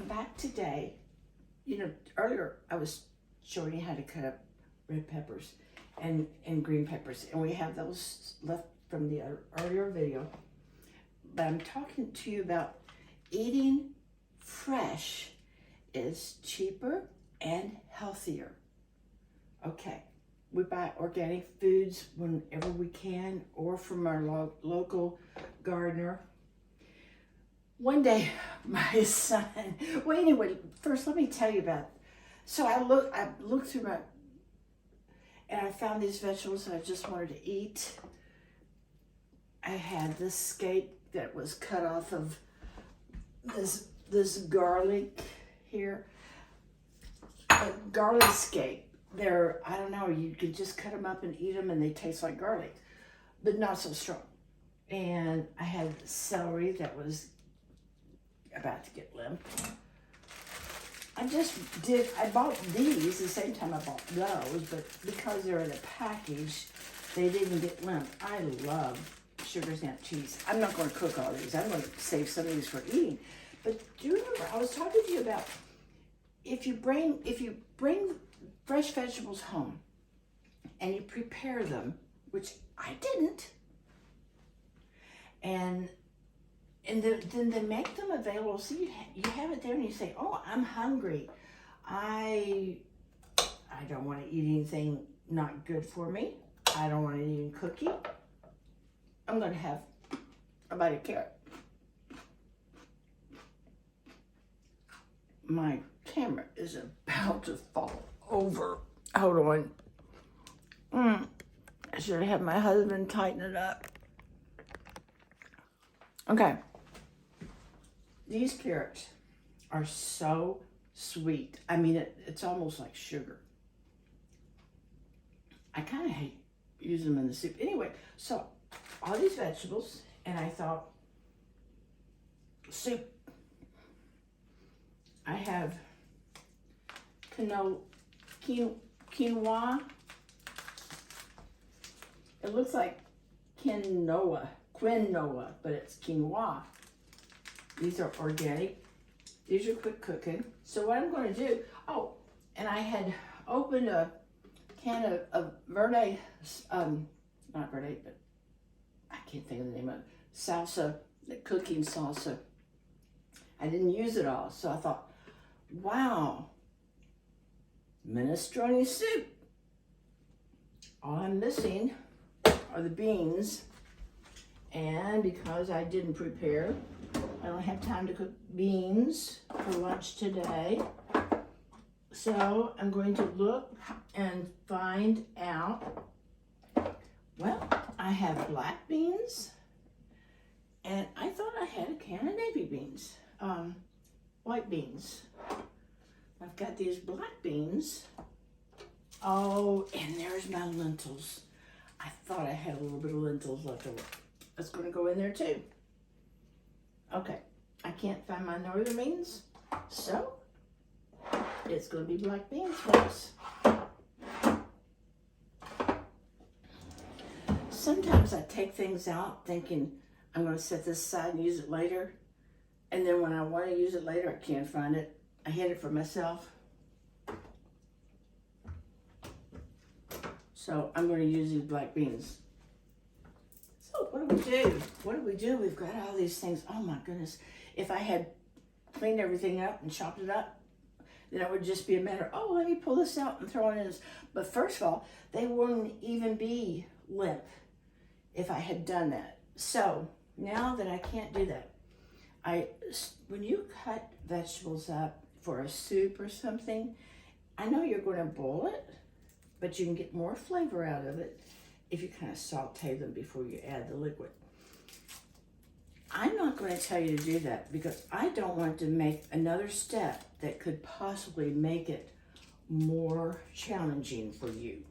back today. You know, earlier I was showing you how to cut up red peppers and green peppers, and we have those left from the earlier video. But I'm talking to you about eating fresh is cheaper and healthier. Okay, we buy organic foods whenever we can, or from our local gardener. One day, my son, well, anyway, first let me tell you about, so I looked through my, and I found these vegetables I just wanted to eat. I had this scrape that was cut off of this garlic here. A garlic scrape. They're, I don't know, you could just cut them up and eat them and they taste like garlic, but not so strong. And I had celery that was about to get limp. I bought these the same time I bought those, but because they're in a package, they didn't get limp. I love sugar snap cheese. I'm not going to cook all these. I'm going to save some of these for eating. But do you remember, I was talking to you about if you bring fresh vegetables home and you prepare them, which I didn't, and then they make them available. So you have it there and you say, oh, I'm hungry. I don't want to eat anything not good for me. I don't want to eat a cookie. I'm going to have a bite of carrot. My camera is about to fall over. Hold on. I should have had my husband tighten it up. Okay. These carrots are so sweet. I mean, it's almost like sugar. I kind of hate using them in the soup. Anyway, so all these vegetables, and I thought, soup. I have quinoa. It looks like quinoa, but it's quinoa. These are organic. These are quick cooking. So what I'm going to do, oh, and I had opened a can of Verde, not Verde, but I can't think of the name of it, salsa, the cooking salsa. I didn't use it all, so I thought, wow, minestrone soup. All I'm missing are the beans, and because I didn't prepare, I don't have time to cook beans for lunch today. So I'm going to look and find out. Well, I have black beans, and I thought I had a can of navy beans, white beans. I've got these black beans. Oh, and there's my lentils. I thought I had a little bit of lentils left over. That's going to go in there too. Okay, I can't find my northern beans, so it's going to be black beans, folks. Sometimes I take things out thinking I'm going to set this aside and use it later, and then when I want to use it later, I can't find it. I hid it for myself. So I'm going to use these black beans. So what do we do? What do we do? We've got all these things. Oh my goodness. If I had cleaned everything up and chopped it up, then it would just be a matter, oh, let me pull this out and throw it in. But first of all, they wouldn't even be limp if I had done that. So now that I can't do that, when you cut vegetables up for a soup or something, I know you're going to boil it, but you can get more flavor out of it if you kind of saute them before you add the liquid. I'm not going to tell you to do that because I don't want to make another step that could possibly make it more challenging for you.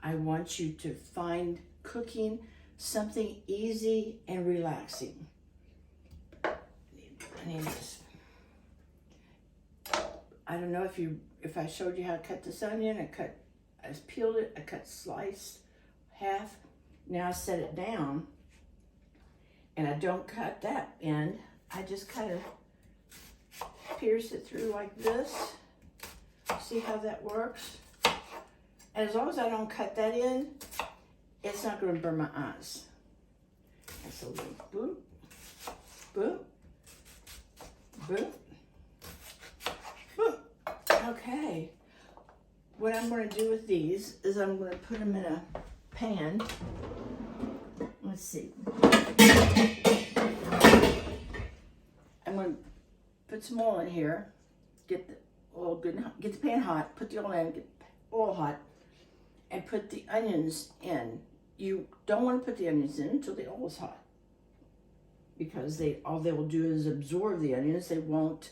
I want you to find cooking something easy and relaxing. I need this. I don't know if I showed you how to cut this onion. I peeled it, I cut slice half. Now I set it down, and I don't cut that end. I just kind of pierce it through like this. See how that works? And as long as I don't cut that in, it's not going to burn my eyes. And so boop, boop, boop, boop. Okay. What I'm going to do with these is I'm going to put them in a pan. Let's see. I'm going to put some oil in here. Get the oil good, get the pan hot. Put the oil in. Get the oil hot, and put the onions in. You don't want to put the onions in until the oil is hot, because all they will do is absorb the onions. They won't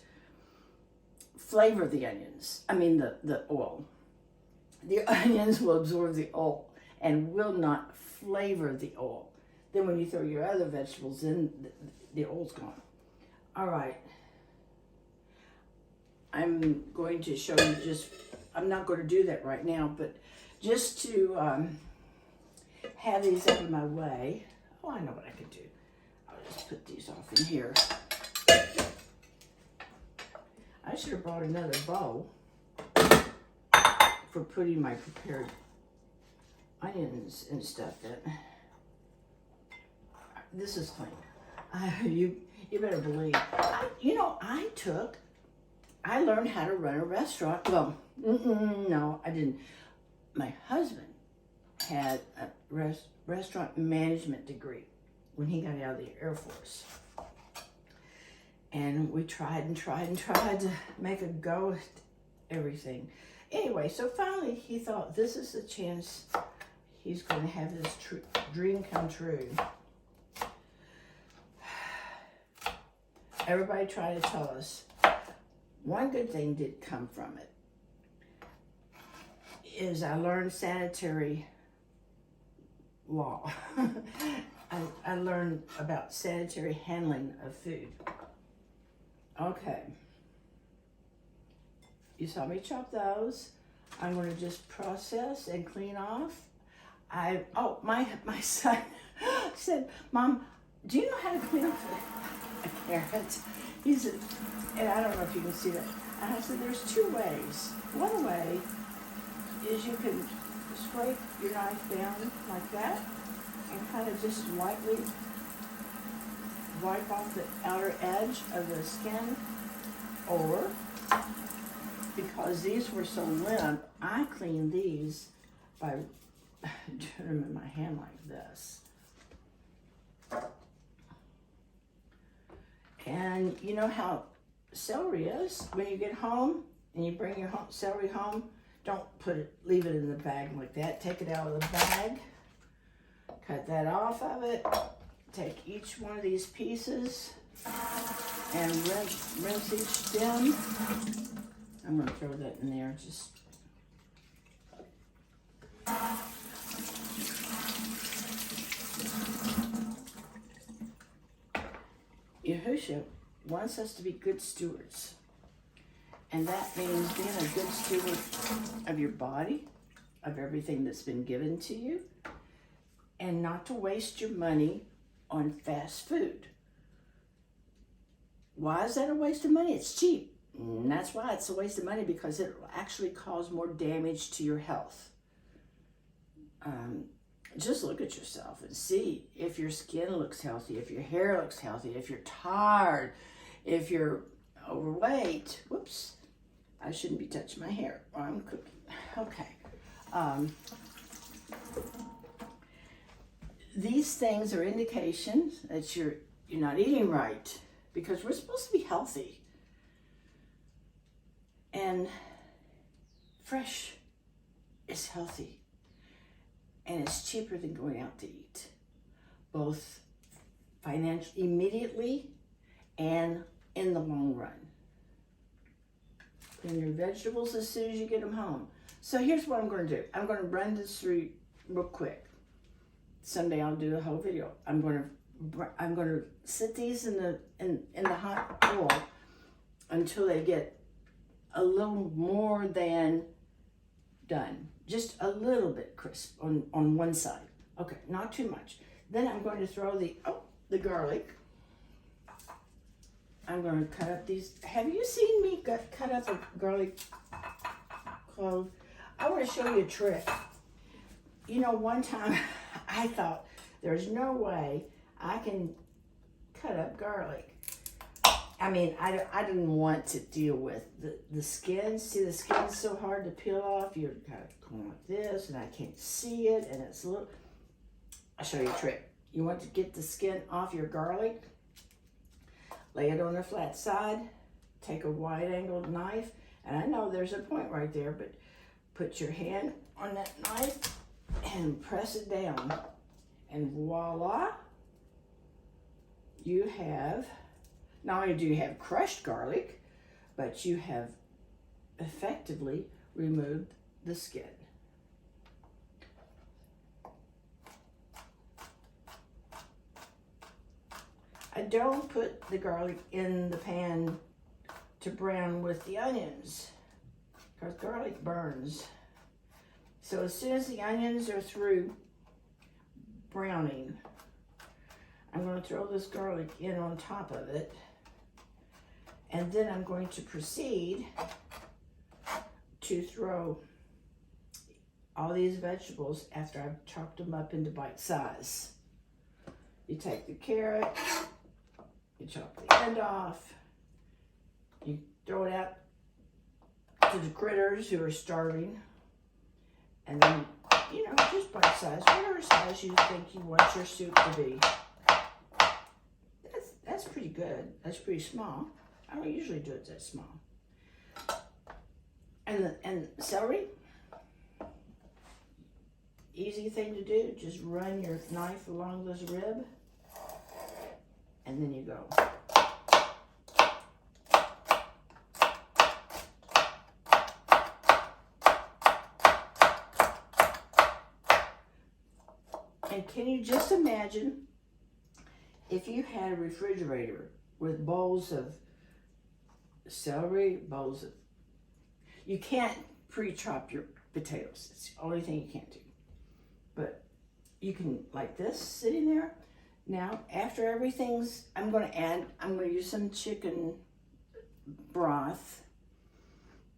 flavor the onions. I mean the oil. The onions will absorb the oil and will not flavor the oil. Then when you throw your other vegetables in, the oil's gone. All right. I'm going to show you I'm not going to do that right now, but just to have these out of my way. Oh, I know what I could do. I'll just put these off in here. I should have brought another bowl for putting my prepared onions and stuff in. This is clean. You better believe. I learned how to run a restaurant. Well, no, I didn't. My husband had a restaurant management degree when he got out of the Air Force. And we tried to make a go at everything. Anyway, so finally he thought, this is the chance he's going to have this dream come true. Everybody tried to tell us. One good thing did come from it is I learned sanitary law. I learned about sanitary handling of food. Okay. You saw me chop those. I'm going to just process and clean off. My son said, Mom, do you know how to clean off a carrot? He said, and I don't know if you can see that. And I said, there's two ways. One way is you can scrape your knife down like that and kind of just lightly wipe off the outer edge of the skin. Or, because these were so limp, I cleaned these by doing them in my hand like this. And you know how celery is? When you get home and you bring your celery home, don't leave it in the bag like that. Take it out of the bag, cut that off of it, take each one of these pieces and rinse each stem. I'm going to throw that in there. Yahushua wants us to be good stewards. And that means being a good steward of your body, of everything that's been given to you, and not to waste your money on fast food. Why is that a waste of money? It's cheap. And that's why it's a waste of money, because it will actually cause more damage to your health. Just look at yourself and see if your skin looks healthy, if your hair looks healthy, if you're tired, if you're overweight. Whoops, I shouldn't be touching my hair while I'm cooking. Okay. These things are indications that you're not eating right, because we're supposed to be healthy. And fresh is healthy. And it's cheaper than going out to eat, both financially, immediately, and in the long run. Clean your vegetables as soon as you get them home. So here's what I'm going to do. I'm going to run this through real quick. Someday I'll do a whole video. I'm going to sit these in the hot oil until they get a little more than done. Just a little bit crisp on one side. Okay, not too much. Then I'm going to throw the garlic. I'm going to cut up these. Have you seen me cut up a garlic clove? I want to show you a trick. You know, one time I thought there's no way I can cut up garlic. I mean, I didn't want to deal with the skin. See, the skin's so hard to peel off. You're kind of going like this, and I can't see it, and it's a little... I'll show you a trick. You want to get the skin off your garlic, lay it on a flat side, take a wide-angled knife, and I know there's a point right there, but put your hand on that knife and press it down, and voila, you have... Not only do you have crushed garlic, but you have effectively removed the skin. I don't put the garlic in the pan to brown with the onions, because garlic burns. So as soon as the onions are through browning, I'm going to throw this garlic in on top of it. And then I'm going to proceed to throw all these vegetables after I've chopped them up into bite size. You take the carrot, you chop the end off, you throw it out to the critters who are starving, and then, you know, just bite size, whatever size you think you want your soup to be. That's pretty good. That's pretty small. I don't usually do it that small. And celery, easy thing to do. Just run your knife along this rib, and then you go. And can you just imagine if you had a refrigerator with bowls of celery, bowls of... You can't pre-chop your potatoes. It's the only thing you can't do. But you can, like this, sitting there. Now, after everything's... I'm going to use some chicken broth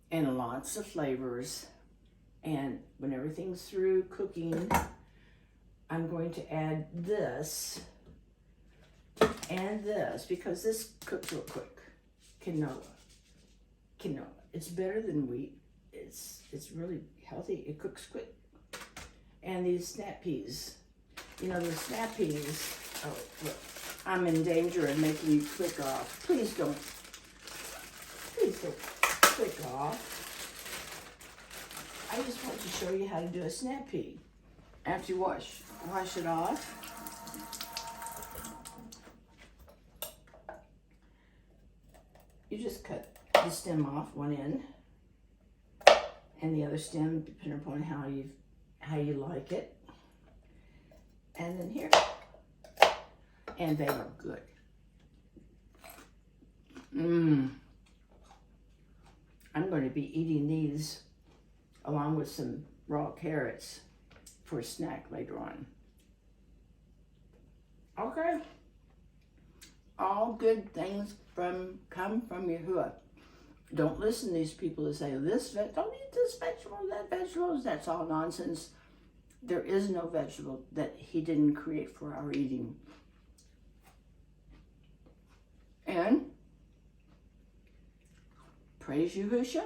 and lots of flavors. And when everything's through cooking, I'm going to add this and this, because this cooks real quick. Quinoa. It's better than wheat. It's really healthy. It cooks quick. And these snap peas. You know, the snap peas. Oh, look. I'm in danger of making you click off. Please don't click off. I just want to show you how to do a snap pea. After you wash it off. You just cut the stem off one end, and the other stem, depending upon how you like it. And then here, and they are good. I'm going to be eating these along with some raw carrots for a snack later on. Okay. All good things come from Yahuwah. Don't listen to these people that say, don't eat this vegetable, that vegetable. That's all nonsense. There is no vegetable that he didn't create for our eating. And praise Yahushua.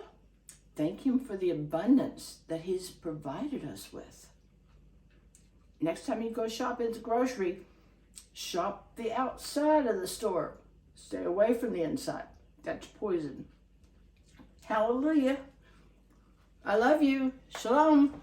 Thank him for the abundance that he's provided us with. Next time you go shop at the grocery, shop the outside of the store. Stay away from the inside. That's poison. Hallelujah. I love you. Shalom.